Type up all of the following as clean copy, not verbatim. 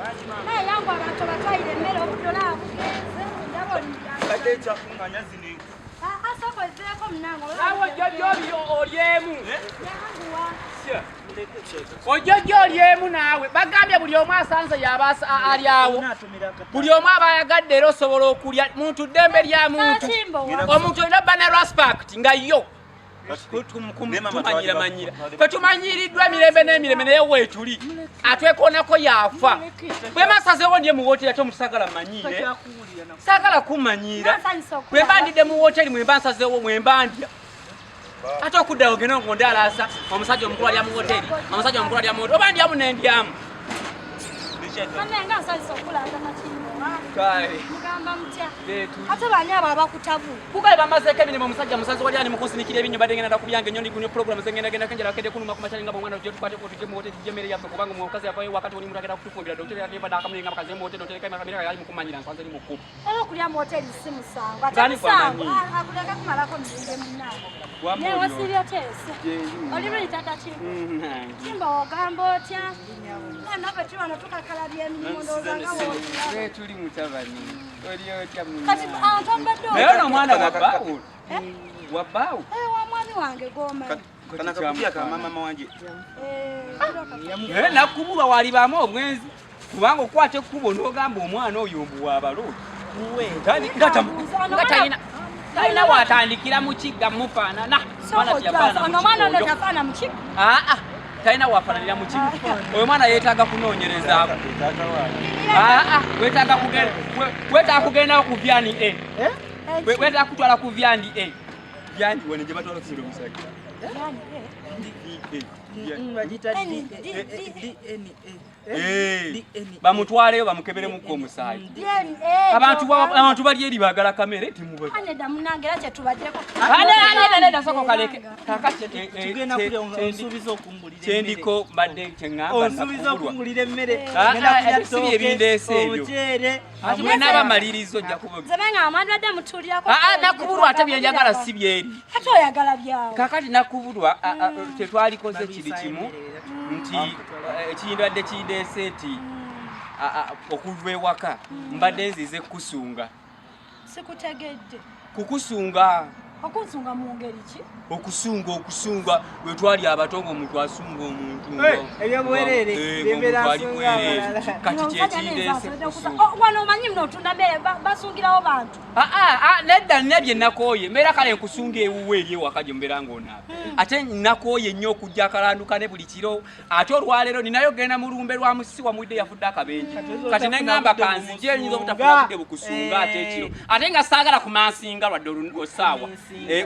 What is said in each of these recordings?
Ani? Na yangu abantu batwaire mmere obudola abugeze ndabona. Kadecha kunganya zini. Asoko zeko mnango. Awo jojo olyemu. Yanguwa. Ojojo olyemu nawe. Bagambye buli omu asanze yabasa ali awo. Buli omu abayagadde ero osobola okulya muntu ddembe lya muntu. Omuntu olina bana respect nga yo. Fetumanyiriddwa mirembe n'emirembe naye weetuli atwekoonako yafa bwe masazeewo ndiye mu wooteri ate omutusagala mmanyiire saagala kummanyiira bwe mba ndidde mu wooteri mwe mba nsazeewo mwe mba ndya ate okuddayo ogenda ngonde alaasa omusajja omukulu alya mu wooteri omusajja omukulu alya mu wooteri oba ndyamu n'endyamu ate bani abo abakutabu kugaye bamazeeko emirimu omusajja musazi wali ani mukusinikira ebinyo badde ngenda nakubyange nnyo ndigunyo programu zengendagenda kenjera kedde kunuma kumachali ngabo mwana tukwate ko tuje mu hoteli jemere yafe kubanga mu okazi yafayo wakati oli mutakera kutufumbira dokteri yake bada akamulinga bakaze mu hoteli ka kamera yali mukumanyira nsanze ni mukuru era kulya mu hoteli simu sangu ate sangu akuleka kumalako ndinde munango ne wasiriya tese oli bali tata kimba ogambo otya na beti bano tukakalabye emirimu ndozanga wo tuli mutabani oli otya mu kati antombadde lero mwana wabbawo wabbawo wa mwami wange goma kana kakubya ka mama wanje nakubulwa walibamu omwenzi kubanga okwate ekkubo n'ogamba omwana oyo mbuwa abalo talina watandikira mu kigga mufaanana talina wafaananira mu kigga oyo mwana yeetaaga kunoonyerezaako wetaaga kugendawo ku vyani wetaaga kutwala ku vyani vyani wone gye batwala okusira omusajja bamutwaleyo bamukeberemukko omusaayi abantu bali eri baagala kamere kyendiko mbadde kyeŋŋambasibi ebindeese ebyo ati bwe n'abamalirizo ojja nakubulwa ate byenjagala si byeri kakati nakubulwa tetwalikoze kiri kimu nti ekiyindwadde kindeese nti okuva ewaka mbadde nzize kukusunga sikutegedde kukusunga okusunga mu ngeri ki okusunga bwe twali abatongo omuntu asunga omuntu ebyobuwereere kati kyekindeese wano omanyi mno otunda mmere basungirawo bantu nedda nina bye nakooye mbeera kale nkusunga ewuwe eri ewaka gye mbeera ng'onaaba ate nakooye nnyo okujja akalanduka ne buli kiro ate olwaleero ninayo genda mu lumbe lwa musisi wamwidde yafudde akabenje kati ne ŋŋamba kanzije eyinza obutafuna budde bukusunga ate ekiro ate nga saagala kumansinga lwadde osaawa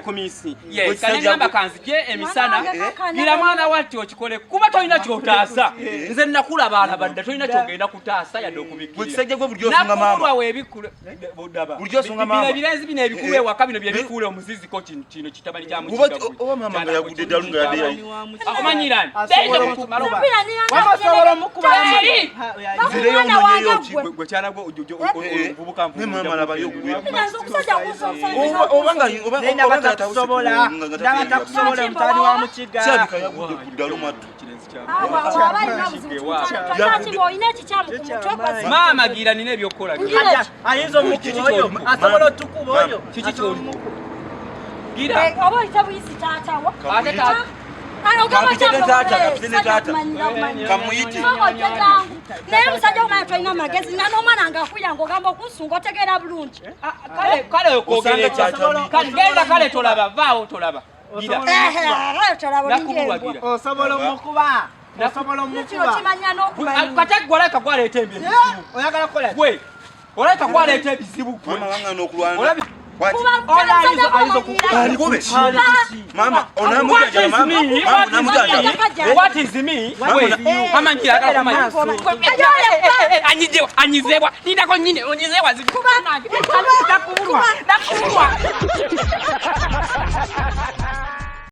kumisi kale ŋŋamba kanzije emisana gira mwana watti okikole kuba tolina kyotaasa nze nakulaba alabadde tolina kyogenda kutaasa yadde okubikkulanakulwa weebikule ebirenzi bino ebikulu ewaka bino byebikuule omuziziko kino kitabani kya omanyirani mutani wa mukiga maama gira nina ebyokukola ayinza omukuba oyo asobola otukuba oyo kiki kyoli gira oba oyita buyisi taatawo naye musajja omanya tolina amagezi n'omwana ng'akulira ng'ogamba okunsunga otegeera bulungi kale okwogeragenda kale tolaba vaawo tolaba gira nakubulwa gira osobola omukuba kate gwe olabika gwaleeta ebizibu oyagala kukola gwe olabika gwaleeta ebizibu gwe Mama, what is me? Mama njira anyizebwa nindako nyine onyizebwa zikuba nakubulwa